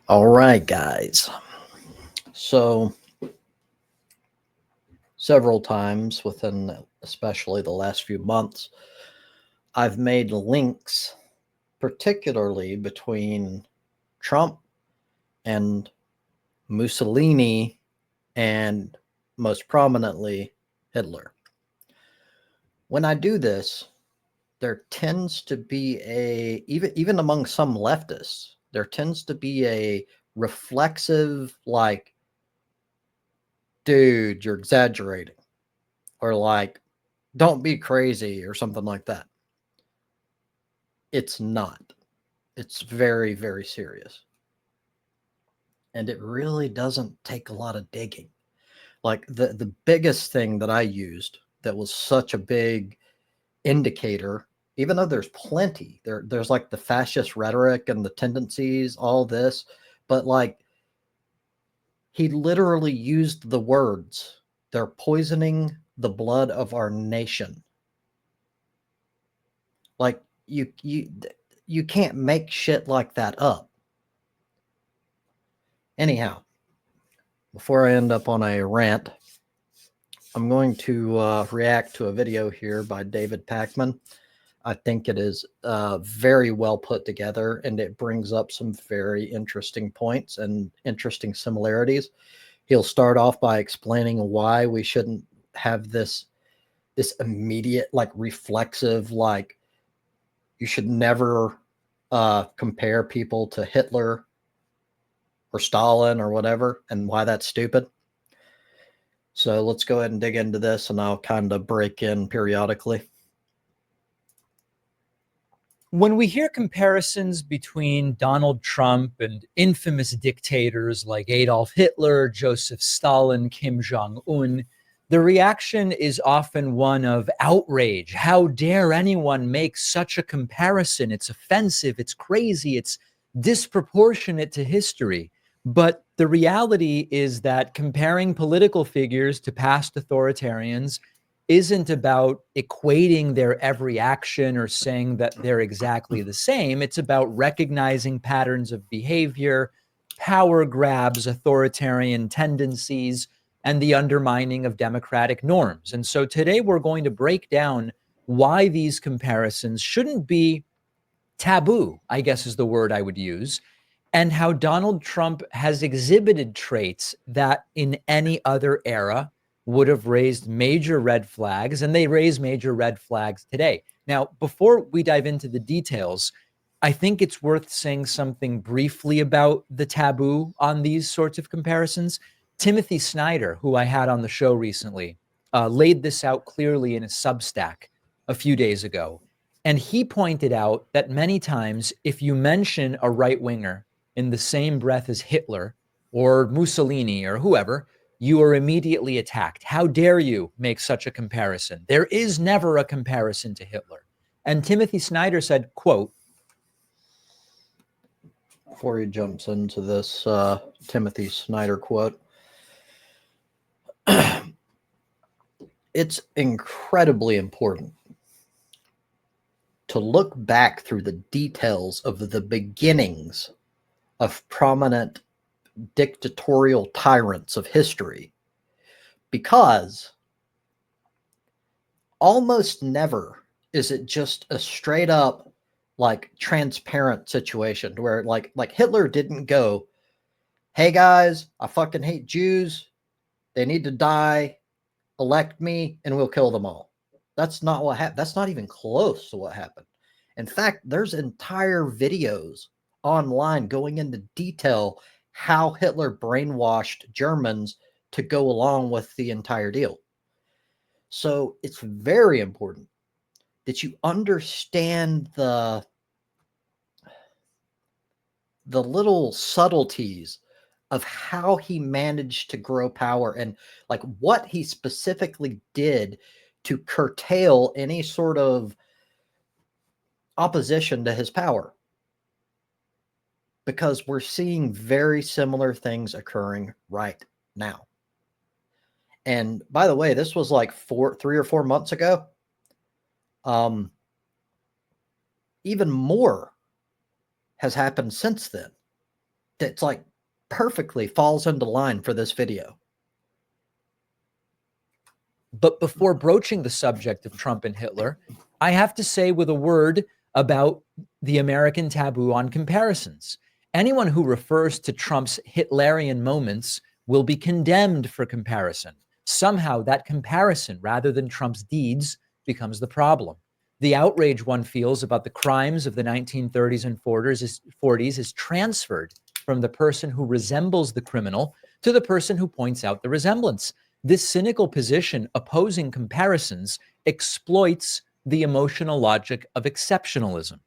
All right, guys. So, several times within especially the last few months, I've made links, particularly between Trump and Mussolini and most prominently Hitler. When I do this, there tends to be even among some leftists, there tends to be a reflexive like, dude, you're exaggerating, or like, don't be crazy, or something like that. It's not. It's very, very serious. And it really doesn't take a lot of digging. Like the biggest thing that I used that was such a big indicator, even though there's plenty, there's like the fascist rhetoric and the tendencies, all this, but like he literally used the words, they're poisoning the blood of our nation. Like you can't make shit like that up. Anyhow, before I end up on a rant, I'm going to react to a video here by David Pakman. I think it is very well put together, and it brings up some very interesting points and interesting similarities. He'll start off by explaining why we shouldn't have this immediate, like, reflexive, like, you should never compare people to Hitler or Stalin or whatever, and why that's stupid. So let's go ahead and dig into this, and I'll kind of break in periodically. When we hear comparisons between Donald Trump and infamous dictators like Adolf Hitler, Joseph Stalin, Kim Jong-un, the reaction is often one of outrage. How dare anyone make such a comparison? It's offensive, it's crazy, it's disproportionate to history. But the reality is that comparing political figures to past authoritarians isn't about equating their every action or saying that they're exactly the same. It's about recognizing patterns of behavior, power grabs, authoritarian tendencies, and the undermining of democratic norms. And so today we're going to break down why these comparisons shouldn't be taboo, I guess is the word I would use, and how Donald Trump has exhibited traits that in any other era would have raised major red flags, and they raise major red flags today. Now, before we dive into the details, I think it's worth saying something briefly about the taboo on these sorts of comparisons. Timothy Snyder, who I had on the show recently, laid this out clearly in a Substack a few days ago. And he pointed out that many times, if you mention a right winger in the same breath as Hitler or Mussolini or whoever, you are immediately attacked. How dare you make such a comparison? There is never a comparison to Hitler. And Timothy Snyder said, quote, before he jumps into this Timothy Snyder quote, it's incredibly important to look back through the details of the beginnings of prominent dictatorial tyrants of history, because almost never is it just a straight up, like, transparent situation where like Hitler didn't go, hey guys, I fucking hate Jews, they need to die, elect me and we'll kill them all. That's not what happened. That's not even close to what happened. In fact, there's entire videos online going into detail how Hitler brainwashed Germans to go along with the entire deal. So it's very important that you understand the little subtleties of how he managed to grow power, and like what he specifically did to curtail any sort of opposition to his power, because we're seeing very similar things occurring right now. And by the way, this was like 3 or 4 months ago. Um, Even more has happened since then. that's like perfectly falls into line for this video. But before broaching the subject of Trump and Hitler, I have to say with a word about the American taboo on comparisons. Anyone who refers to Trump's Hitlerian moments will be condemned for comparison. Somehow that comparison, rather than Trump's deeds, becomes the problem. The outrage one feels about the crimes of the 1930s and 40s is transferred from the person who resembles the criminal to the person who points out the resemblance. This cynical position opposing comparisons exploits the emotional logic of exceptionalism.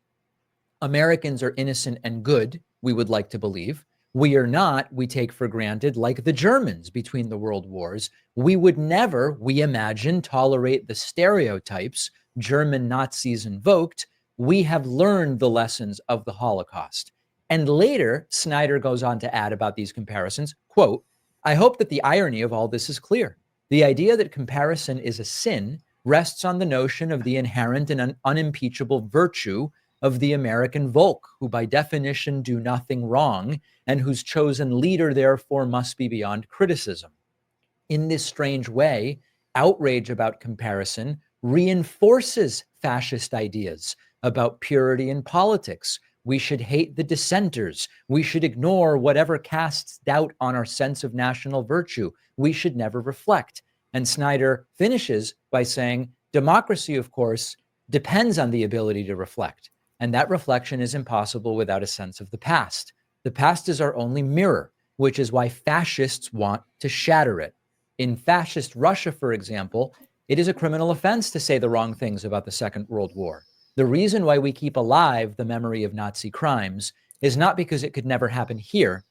Americans are innocent and good, we would like to believe. We are not, we take for granted, like the Germans between the world wars. We would never, we imagine, tolerate the stereotypes German Nazis invoked. We have learned the lessons of the Holocaust. And later, Snyder goes on to add about these comparisons, quote, I hope that the irony of all this is clear. The idea that comparison is a sin rests on the notion of the inherent and unimpeachable virtue of the American Volk, who by definition do nothing wrong and whose chosen leader therefore must be beyond criticism. In this strange way, outrage about comparison reinforces fascist ideas about purity in politics. We should hate the dissenters. We should ignore whatever casts doubt on our sense of national virtue. We should never reflect. And Snyder finishes by saying, democracy, of course, depends on the ability to reflect. And that reflection is impossible without a sense of the past. The past is our only mirror, which is why fascists want to shatter it. In fascist Russia, for example, it is a criminal offense to say the wrong things about the Second World War. The reason why we keep alive the memory of Nazi crimes is not because it could never happen here,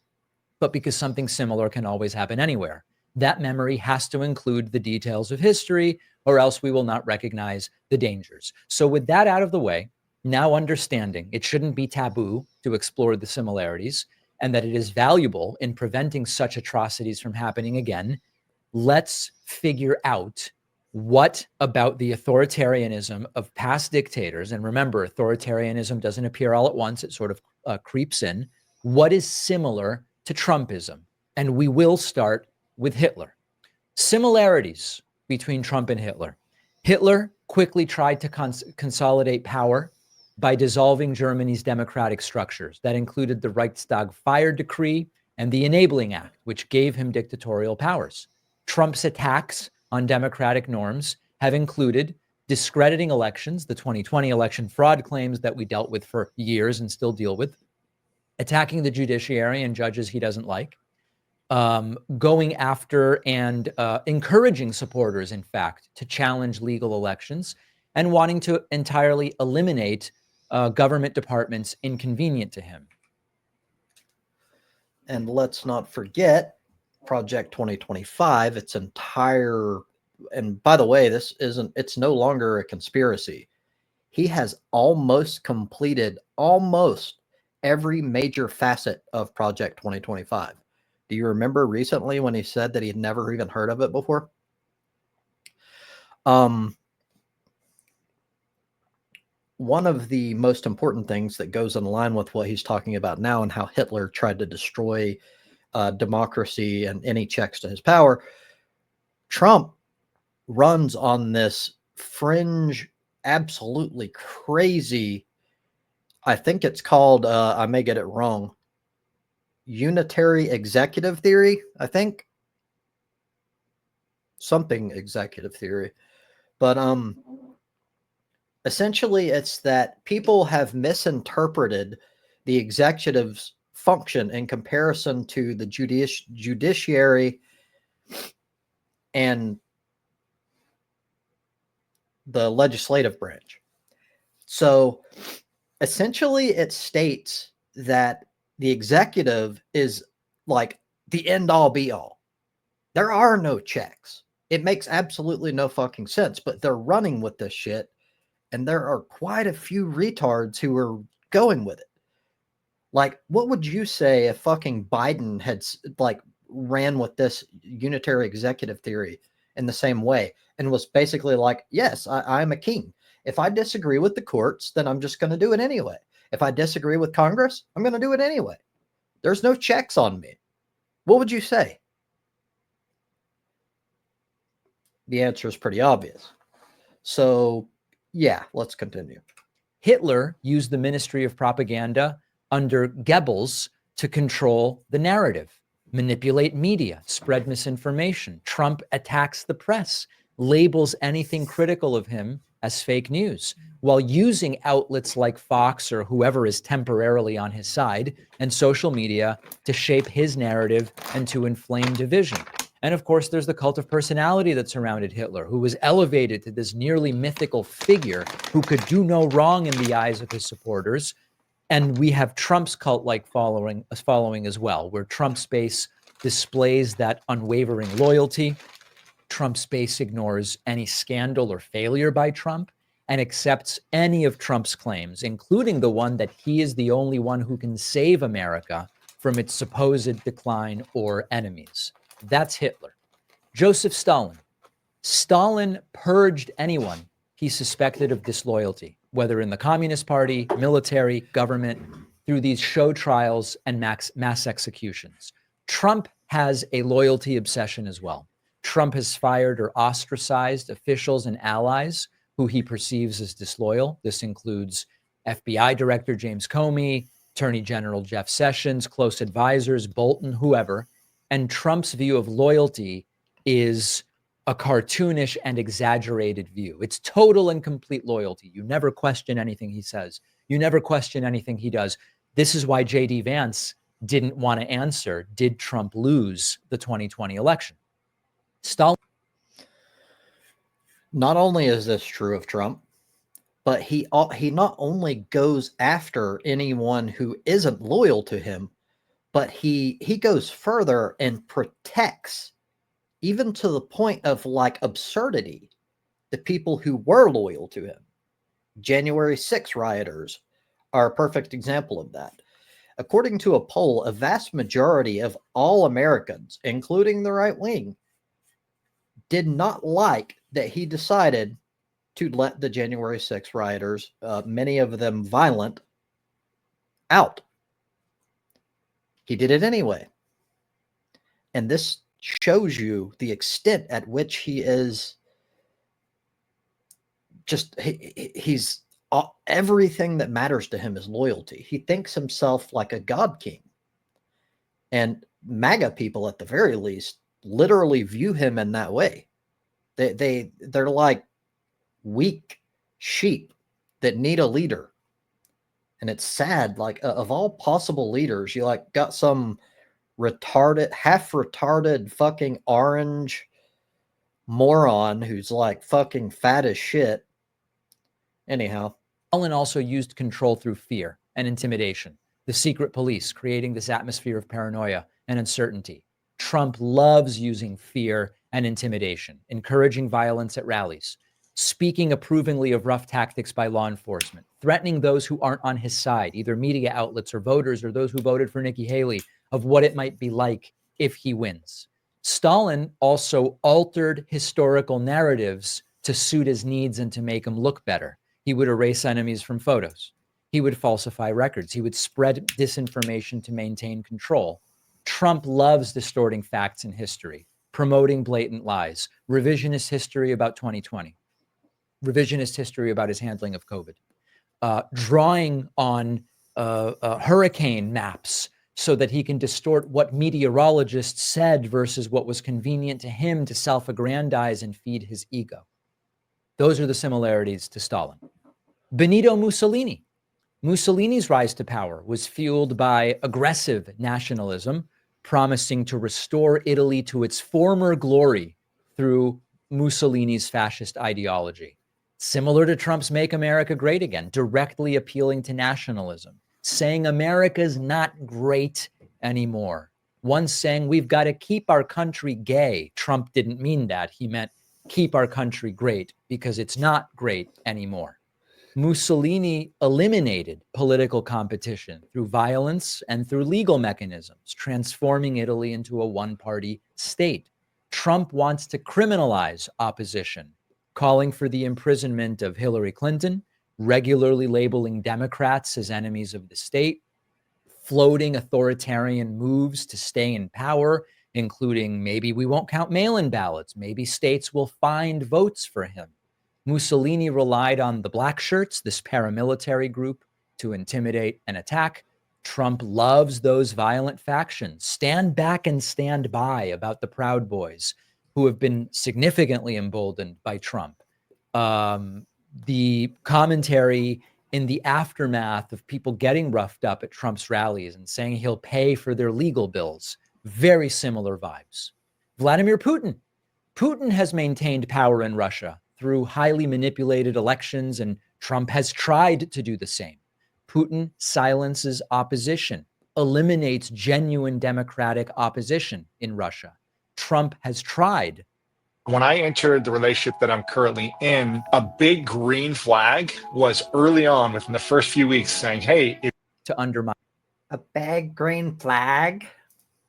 but because something similar can always happen anywhere. That memory has to include the details of history, or else we will not recognize the dangers. So with that out of the way, now understanding it shouldn't be taboo to explore the similarities and that it is valuable in preventing such atrocities from happening again, let's figure out what about the authoritarianism of past dictators, and remember, authoritarianism doesn't appear all at once, it sort of creeps in, what is similar to Trumpism? And we will start with Hitler. Similarities between Trump and Hitler. Hitler quickly tried to consolidate power by dissolving Germany's democratic structures. That included the Reichstag fire decree and the Enabling Act, which gave him dictatorial powers. Trump's attacks on democratic norms have included discrediting elections, the 2020 election fraud claims that we dealt with for years and still deal with, attacking the judiciary and judges he doesn't like, going after and encouraging supporters, in fact, to challenge legal elections, and wanting to entirely eliminate government departments inconvenient to him. And let's not forget Project 2025, its entire, and by the way, it's no longer a conspiracy. He has almost completed almost every major facet of Project 2025. Do you remember recently when he said that he had never even heard of it before? One of the most important things that goes in line with what he's talking about now and how Hitler tried to destroy democracy and any checks to his power, Trump runs on this fringe, absolutely crazy, I think it's called, I may get it wrong, unitary executive theory, I think. Something executive theory. But essentially it's that people have misinterpreted the executive's function in comparison to the judiciary and the legislative branch. So essentially it states that the executive is like the end all be all. There are no checks. It makes absolutely no fucking sense, but they're running with this shit. And there are quite a few retards who are going with it. Like, what would you say if fucking Biden had like ran with this unitary executive theory in the same way and was basically like, yes, I'm a king. If I disagree with the courts, then I'm just going to do it anyway. If I disagree with Congress, I'm going to do it anyway. There's no checks on me. What would you say? The answer is pretty obvious. So, yeah, let's continue. Hitler used the Ministry of Propaganda under Goebbels to control the narrative, manipulate media, spread misinformation. Trump attacks the press, labels anything critical of him as fake news, while using outlets like Fox or whoever is temporarily on his side and social media to shape his narrative and to inflame division. And of course, there's the cult of personality that surrounded Hitler, who was elevated to this nearly mythical figure who could do no wrong in the eyes of his supporters. And we have Trump's cult-like following as well, where Trump's base displays that unwavering loyalty. Trump's base ignores any scandal or failure by Trump and accepts any of Trump's claims, including the one that he is the only one who can save America from its supposed decline or enemies. That's Hitler. Joseph Stalin. Stalin purged anyone he suspected of disloyalty, whether in the Communist Party, military, government, through these show trials and mass executions. Trump has a loyalty obsession as well. Trump has fired or ostracized officials and allies who he perceives as disloyal. This includes FBI Director James Comey, Attorney General Jeff Sessions, close advisors, Bolton, whoever. And Trump's view of loyalty is a cartoonish and exaggerated view. It's total and complete loyalty. You never question anything he says. You never question anything he does. This is why J.D. Vance didn't want to answer, did Trump lose the 2020 election? Stalin. Not only is this true of Trump, but he not only goes after anyone who isn't loyal to him, but he goes further and protects, even to the point of like absurdity, the people who were loyal to him. January 6 rioters are a perfect example of that. According to a poll, a vast majority of all Americans, including the right wing, did not like that he decided to let the January 6 rioters, many of them violent, out. He did it anyway. And this shows you the extent at which he is just, he's everything that matters to him is loyalty. He thinks himself like a god king. And MAGA people, at the very least, literally view him in that way. They're like weak sheep that need a leader. And it's sad, like of all possible leaders, you like got some retarded, half retarded fucking orange moron who's like fucking fat as shit. Anyhow, Stalin also used control through fear and intimidation. The secret police creating this atmosphere of paranoia and uncertainty. Trump loves using fear and intimidation, encouraging violence at rallies, speaking approvingly of rough tactics by law enforcement, threatening those who aren't on his side, either media outlets or voters or those who voted for Nikki Haley, of what it might be like if he wins. Stalin also altered historical narratives to suit his needs and to make him look better. He would erase enemies from photos. He would falsify records. He would spread disinformation to maintain control. Trump loves distorting facts in history, promoting blatant lies, revisionist history about 2020, revisionist history about his handling of COVID, drawing on hurricane maps so that he can distort what meteorologists said versus what was convenient to him to self-aggrandize and feed his ego. Those are the similarities to Stalin. Benito Mussolini. Mussolini's rise to power was fueled by aggressive nationalism, promising to restore Italy to its former glory through Mussolini's fascist ideology. Similar to Trump's Make America Great Again, directly appealing to nationalism, saying America's not great anymore. One saying we've got to keep our country gay. Trump didn't mean that. He meant keep our country great because it's not great anymore. Mussolini eliminated political competition through violence and through legal mechanisms, transforming Italy into a one-party state. Trump wants to criminalize opposition, calling for the imprisonment of Hillary Clinton, regularly labeling Democrats as enemies of the state, floating authoritarian moves to stay in power, including maybe we won't count mail-in ballots, maybe states will find votes for him. Mussolini relied on the black shirts, this paramilitary group, to intimidate and attack. Trump loves those violent factions. Stand back and stand by about the Proud Boys, who have been significantly emboldened by Trump. The commentary in the aftermath of people getting roughed up at Trump's rallies and saying he'll pay for their legal bills, very similar vibes. Vladimir Putin. Putin has maintained power in Russia through highly manipulated elections, and Trump has tried to do the same. Putin silences opposition, eliminates genuine democratic opposition in Russia. Trump has tried. When I entered the relationship that I'm currently in, a big green flag was early on within the first few weeks saying, hey, to undermine a big green flag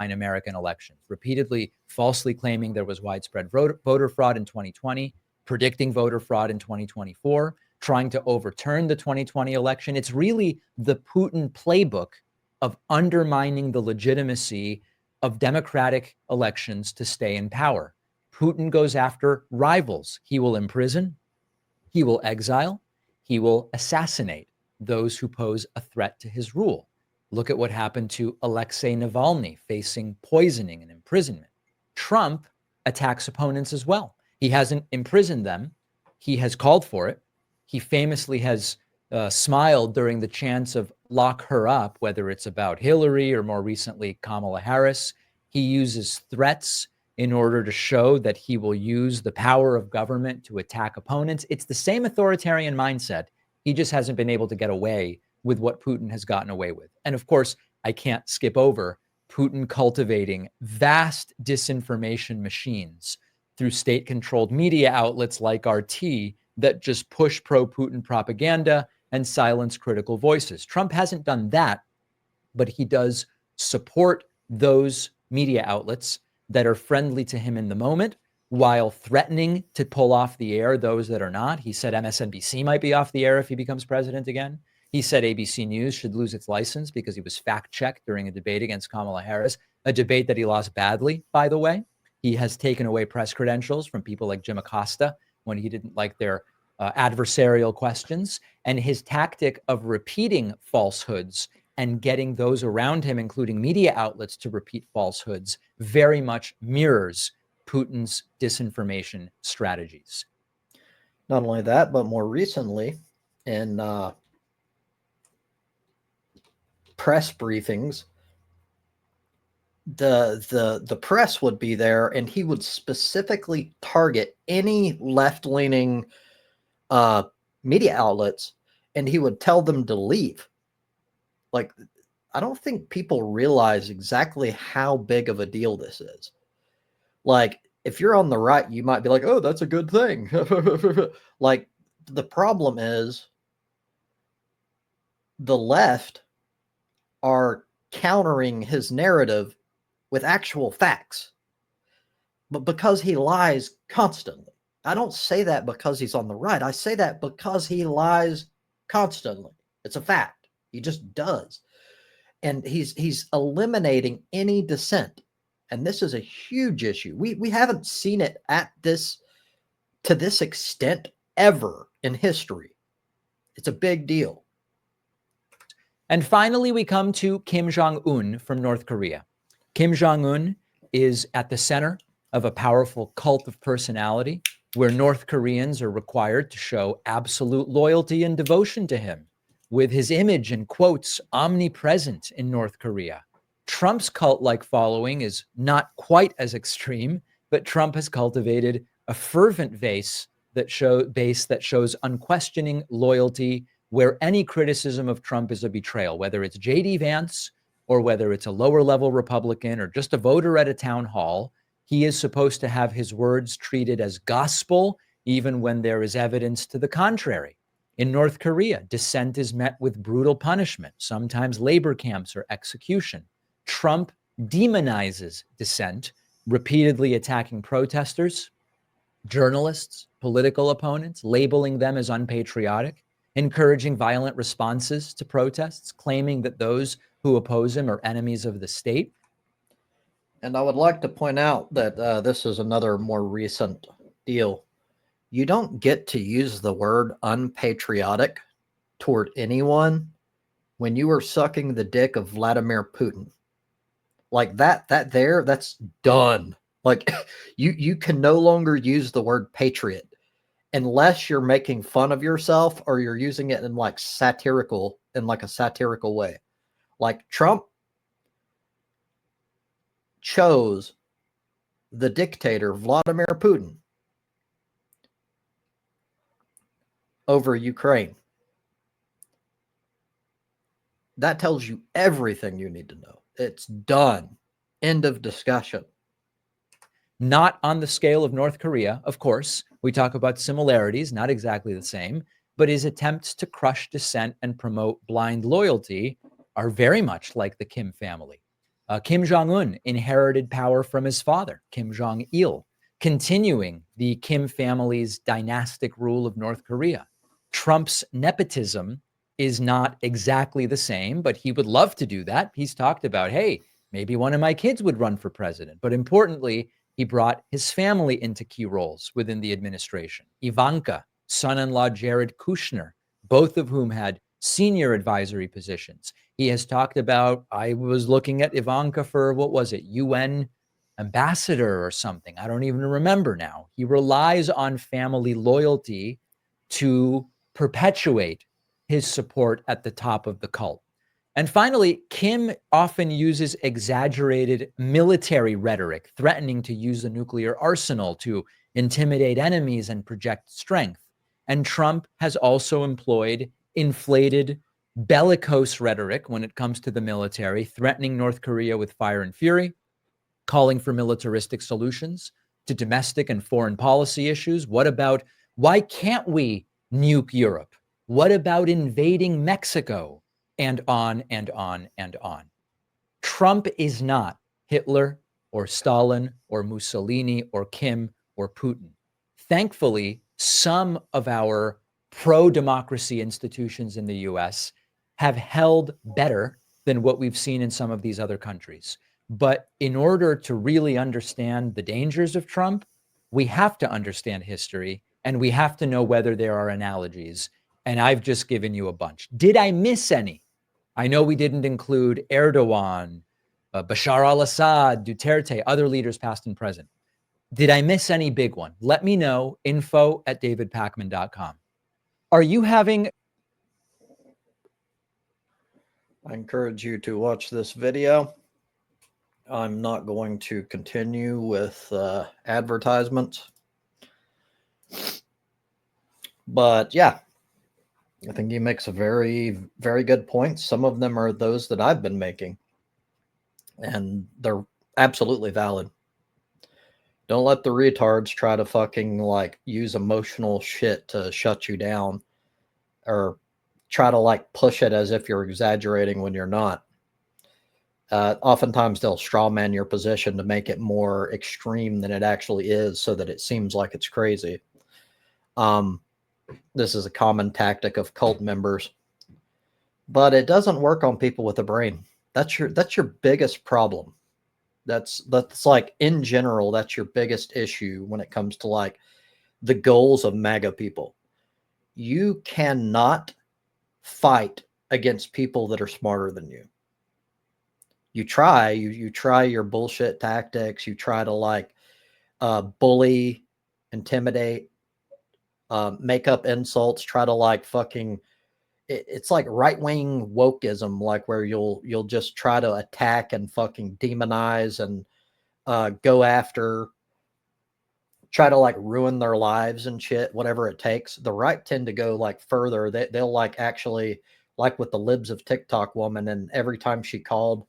in American elections, repeatedly falsely claiming there was widespread voter fraud in 2020, predicting voter fraud in 2024, trying to overturn the 2020 election. It's really the Putin playbook of undermining the legitimacy of democratic elections to stay in power. Putin goes after rivals. He will imprison, he will exile, he will assassinate those who pose a threat to his rule. Look at what happened to Alexei Navalny, facing poisoning and imprisonment. Trump attacks opponents as well. He hasn't imprisoned them. He has called for it. He famously has smiled during the chants of lock her up, whether it's about Hillary or more recently Kamala Harris. He uses threats in order to show that he will use the power of government to attack opponents. It's the same authoritarian mindset. He just hasn't been able to get away with what Putin has gotten away with. And of course, I can't skip over Putin cultivating vast disinformation machines through state-controlled media outlets like RT that just push pro-Putin propaganda and silence critical voices. Trump hasn't done that, but he does support those media outlets that are friendly to him in the moment while threatening to pull off the air those that are not. He said MSNBC might be off the air if he becomes president again. He said ABC News should lose its license because he was fact-checked during a debate against Kamala Harris, a debate that he lost badly, by the way. He has taken away press credentials from people like Jim Acosta when he didn't like their adversarial questions. And his tactic of repeating falsehoods and getting those around him, including media outlets, to repeat falsehoods very much mirrors Putin's disinformation strategies. Not only that, but more recently in press briefings, the press would be there and he would specifically target any left-leaning media outlets and he would tell them to leave. Like, I don't think people realize exactly how big of a deal this is. Like, if you're on the right, you might be like, oh, that's a good thing. Like, the problem is the left are countering his narrative with actual facts. But because he lies constantly. I don't say that because he's on the right. I say that because he lies constantly. It's a fact. He just does. And he's eliminating any dissent. And this is a huge issue. We haven't seen it to this extent ever in history. It's a big deal. And finally, we come to Kim Jong-un from North Korea. Kim Jong-un is at the center of a powerful cult of personality where North Koreans are required to show absolute loyalty and devotion to him, with his image and quotes omnipresent in North Korea. Trump's cult-like following is not quite as extreme, but Trump has cultivated a fervent base that shows unquestioning loyalty, where any criticism of Trump is a betrayal, whether it's J.D. Vance or whether it's a lower-level Republican or just a voter at a town hall. He is supposed to have his words treated as gospel, even when there is evidence to the contrary. In North Korea, dissent is met with brutal punishment, sometimes labor camps or execution. Trump demonizes dissent, repeatedly attacking protesters, journalists, political opponents, labeling them as unpatriotic, encouraging violent responses to protests, claiming that those who oppose him are enemies of the state. And I would like to point out that this is another more recent deal. You don't get to use the word unpatriotic toward anyone when you are sucking the dick of Vladimir Putin. Like that's done. Like you can no longer use the word patriot unless you're making fun of yourself or you're using it in like a satirical way. Like Trump chose the dictator Vladimir Putin over Ukraine. That tells you everything you need to know. It's done. End of discussion. Not on the scale of North Korea, of course. We talk about similarities, not exactly the same, but his attempts to crush dissent and promote blind loyalty are very much like the Kim family. Kim Jong-un inherited power from his father, Kim Jong-il, continuing the Kim family's dynastic rule of North Korea. Trump's nepotism is not exactly the same, but he would love to do that. He's talked about, hey, maybe one of my kids would run for president. But importantly, he brought his family into key roles within the administration. Ivanka, son-in-law Jared Kushner, both of whom had senior advisory positions. He has talked about, I was looking at Ivanka for, what was it, UN ambassador or something. I don't even remember now. He relies on family loyalty to perpetuate his support at the top of the cult. And finally, Kim often uses exaggerated military rhetoric, threatening to use the nuclear arsenal to intimidate enemies and project strength. And Trump has also employed inflated bellicose rhetoric when it comes to the military, threatening North Korea with fire and fury, calling for militaristic solutions to domestic and foreign policy issues. What about, why can't we nuke Europe? What about invading Mexico? And on and on and on. Trump is not Hitler or Stalin or Mussolini or Kim or Putin. Thankfully, some of our pro-democracy institutions in the US have held better than what we've seen in some of these other countries. But in order to really understand the dangers of Trump, we have to understand history and we have to know whether there are analogies. And I've just given you a bunch. Did I miss any? I know we didn't include Erdogan, Bashar al-Assad, Duterte, other leaders past and present. Did I miss any big one? Let me know, info@davidpakman.com. Are you having... I encourage you to watch this video. I'm not going to continue with advertisements. But yeah, I think he makes a very, very good points. Some of them are those that I've been making, and they're absolutely valid. Don't let the retards try to fucking like use emotional shit to shut you down or try to like push it as if you're exaggerating when you're not. Oftentimes they'll straw man your position to make it more extreme than it actually is so that it seems like it's crazy. This is a common tactic of cult members, but it doesn't work on people with a brain. That's your biggest problem. That's like in general, that's your biggest issue when it comes to like the goals of MAGA people. You cannot fight against people that are smarter than you. You try your bullshit tactics. You try to like bully, intimidate, make up insults, try to like fucking, it's like right-wing wokeism, like where you'll just try to attack and fucking demonize and go after, try to like ruin their lives and shit, whatever it takes. The right tend to go like further. They'll like actually, like with the Libs of TikTok woman, and every time she called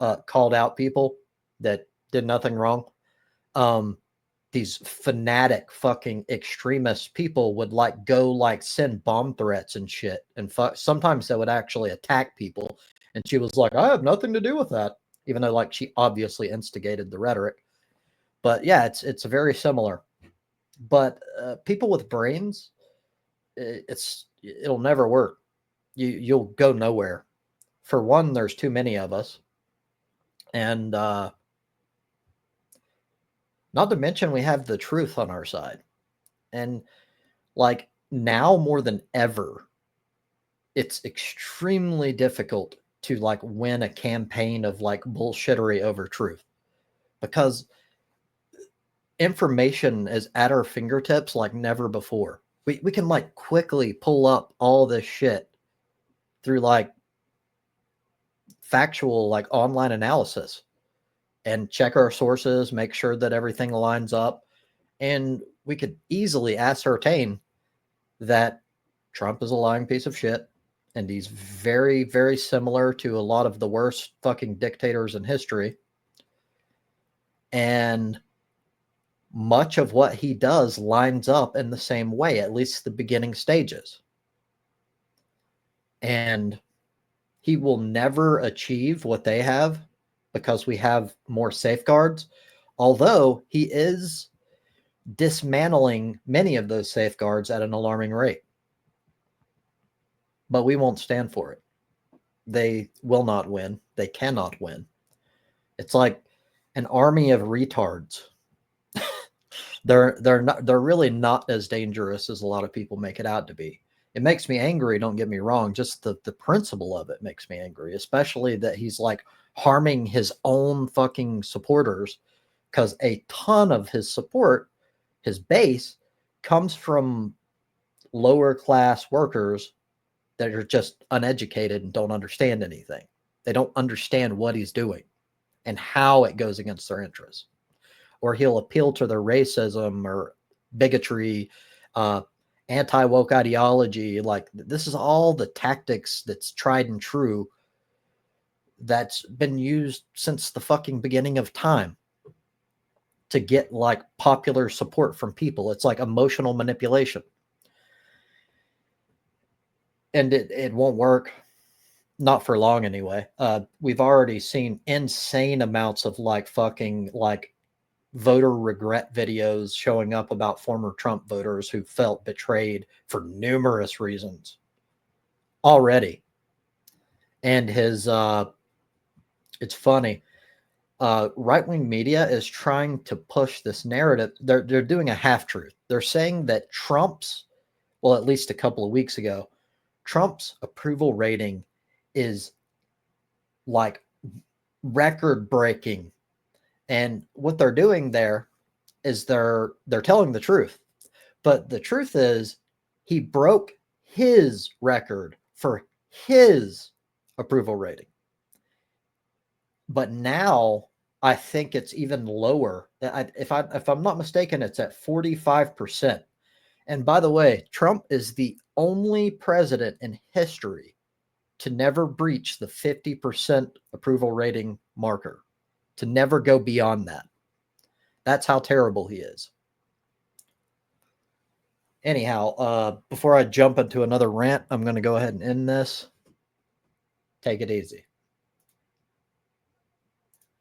out people that did nothing wrong, these fanatic fucking extremist people would like go like send bomb threats and shit, and sometimes they would actually attack people, and she was like, I have nothing to do with that, even though like she obviously instigated the rhetoric. But yeah, it's very similar. But people with brains, it'll never work. You'll go nowhere. for one, there's too many of us. And not to mention, we have the truth on our side. And like now more than ever, it's extremely difficult to like win a campaign of like bullshittery over truth, because information is at our fingertips like never before. We can like quickly pull up all this shit through like factual, like online analysis, and check our sources, make sure that everything lines up. And we could easily ascertain that Trump is a lying piece of shit. And he's very, very similar to a lot of the worst fucking dictators in history. And much of what he does lines up in the same way, at least the beginning stages. And he will never achieve what they have because we have more safeguards, although he is dismantling many of those safeguards at an alarming rate. But we won't stand for it. They will not win. They cannot win. It's like an army of retards. They're really not as dangerous as a lot of people make it out to be. It makes me angry, don't get me wrong. Just the principle of it makes me angry, especially that he's like harming his own fucking supporters, because a ton of his support, his base, comes from lower class workers that are just uneducated and don't understand anything. They don't understand what he's doing and how it goes against their interests. Or he'll appeal to their racism or bigotry, anti-woke ideology. Like, this is all the tactics that's tried and true, that's been used since the fucking beginning of time to get like popular support from people. It's like emotional manipulation. And it won't work. Not for long anyway. We've already seen insane amounts of like fucking like voter regret videos showing up about former Trump voters who felt betrayed for numerous reasons already. And his it's funny, right-wing media is trying to push this narrative. They're doing a half-truth. They're saying that Trump's, well, at least a couple of weeks ago, Trump's approval rating is like record-breaking. And what they're doing there is they're telling the truth. But the truth is, he broke his record for his approval rating. But now I think it's even lower. If I'm not mistaken, it's at 45%. And by the way, Trump is the only president in history to never breach the 50% approval rating marker, to never go beyond that. That's how terrible he is. Anyhow, before I jump into another rant, I'm going to go ahead and end this. Take it easy.